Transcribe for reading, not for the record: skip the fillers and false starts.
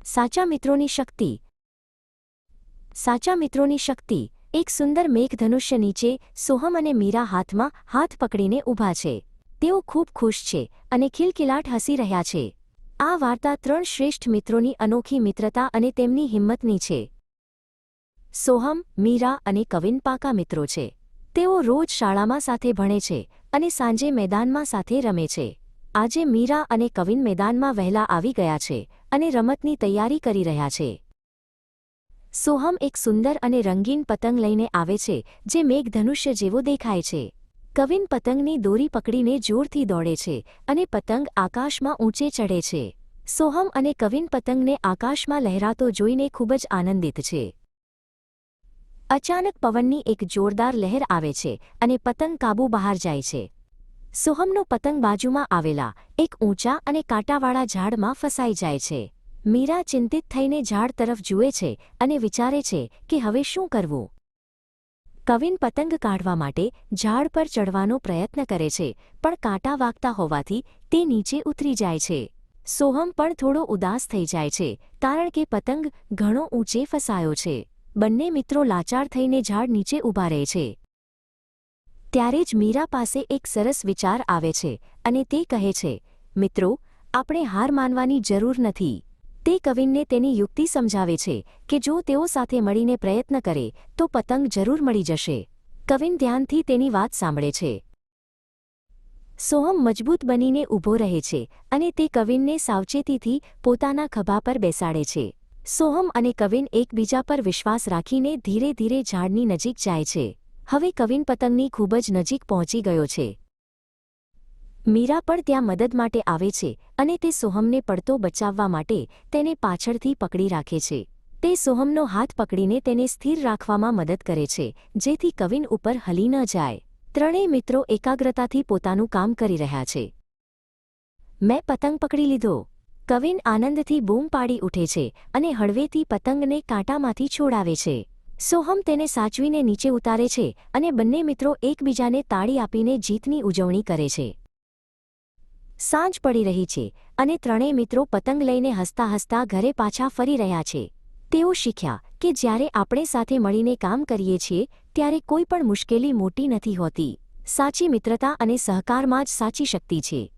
સાચા મિત્રોની શક્તિ. સાચા મિત્રોની શક્તિ. એક સુંદર મેઘધનુષ્ય નીચે સોહમ અને મીરા હાથમાં હાથ પકડીને ઊભા છે. તેઓ ખૂબ ખુશ છે અને ખિલખિલાટ હસી રહ્યા છે. આ વાર્તા 3 શ્રેષ્ઠ મિત્રોની અનોખી મિત્રતા અને તેમની હિંમતની છે. સોહમ, મીરા અને કવિન પાકા મિત્રો છે. તેઓ રોજ શાળામાં સાથે ભણે છે અને સાંજે મેદાનમાં સાથે રમે છે. આજે મીરા અને કવિન મેદાનમાં વહેલા આવી ગયા છે અને રમતની તૈયારી કરી રહ્યા છે. સોહમ એક સુંદર અને રંગીન પતંગ લઈને આવે છે જે મેઘધનુષ્ય જેવો દેખાય છે. કવિન પતંગની દોરી પકડીને જોરથી દોડે છે અને પતંગ આકાશમાં ઊંચે ચઢે છે. સોહમ અને કવિન પતંગને આકાશમાં લહેરાતો જોઈને ખૂબ જ આનંદિત છે. અચાનક પવનની એક જોરદાર લહેર આવે છે અને પતંગ કાબૂ બહાર જાય છે. સોહમનો પતંગ બાજુમાં આવેલા એક ઊંચા અને કાંટાવાળા ઝાડમાં ફસાઈ જાય છે. મીરા ચિંતિત થઈને ઝાડ તરફ જુએ છે અને વિચારે છે કે હવે શું કરવું. કવિન પતંગ કાઢવા માટે ઝાડ પર ચડવાનો પ્રયત્ન કરે છે પણ કાંટા વાગતા હોવાથી તે નીચે ઉતરી જાય છે. સોહમ પણ થોડો ઉદાસ થઈ જાય છે કારણ કે પતંગ ઘણો ઊંચે ફસાયો છે. બંને મિત્રો લાચાર થઈને ઝાડ નીચે ઊભા રહે છે. ત્યારે જ મીરા પાસે એક સરસ વિચાર આવે છે અને તે કહે છે, મિત્રો, આપણે હાર માનવાની જરૂર નથી. તે કવિનને તેની યુક્તિ સમજાવે છે કે જો તેઓ સાથે મળીને પ્રયત્ન કરે તો પતંગ જરૂર મળી જશે. કવિન ધ્યાનથી તેની વાત સાંભળે છે. સોહમ મજબૂત બનીને ઊભો રહે છે અને તે કવિનને સાવચેતીથી પોતાના ખભા પર બેસાડે છે. સોહમ અને કવિન એકબીજા પર વિશ્વાસ રાખીને ધીરે ધીરે ઝાડની નજીક જાય છે. હવે કવિન પતંગની ખૂબ જ નજીક પહોંચી ગયો છે. મીરા પણ ત્યાં મદદ માટે આવે છે અને તે સોહમને પડતો બચાવવા માટે તેને પાછળથી પકડી રાખે છે. તે સોહમનો હાથ પકડીને તેને સ્થિર રાખવામાં મદદ કરે છે જેથી કવિન ઉપર હલી ન જાય. ત્રણેય મિત્રો એકાગ્રતાથી પોતાનું કામ કરી રહ્યા છે. મેં પતંગ પકડી લીધો. કવિન આનંદથી બૂમ પાડી ઉઠે છે અને હળવેથી પતંગને કાંટામાંથી છોડાવે છે. સોહમ તેને સાચવીને નીચે ઉતારે છે અને બંને મિત્રો એકબીજાને તાળી આપીને જીતની ઉજવણી કરે છે. સાંજ પડી રહી છે અને ત્રણેય મિત્રો પતંગ લઈને હસતા હસતા ઘરે પાછા ફરી રહ્યા છે. તેઓ શીખ્યા કે જ્યારે આપણે સાથે મળીને કામ કરીએ છીએ ત્યારે કોઈ પણ મુશ્કેલી મોટી નથી હોતી. સાચી મિત્રતા અને સહકારમાં જ સાચી શક્તિ છે.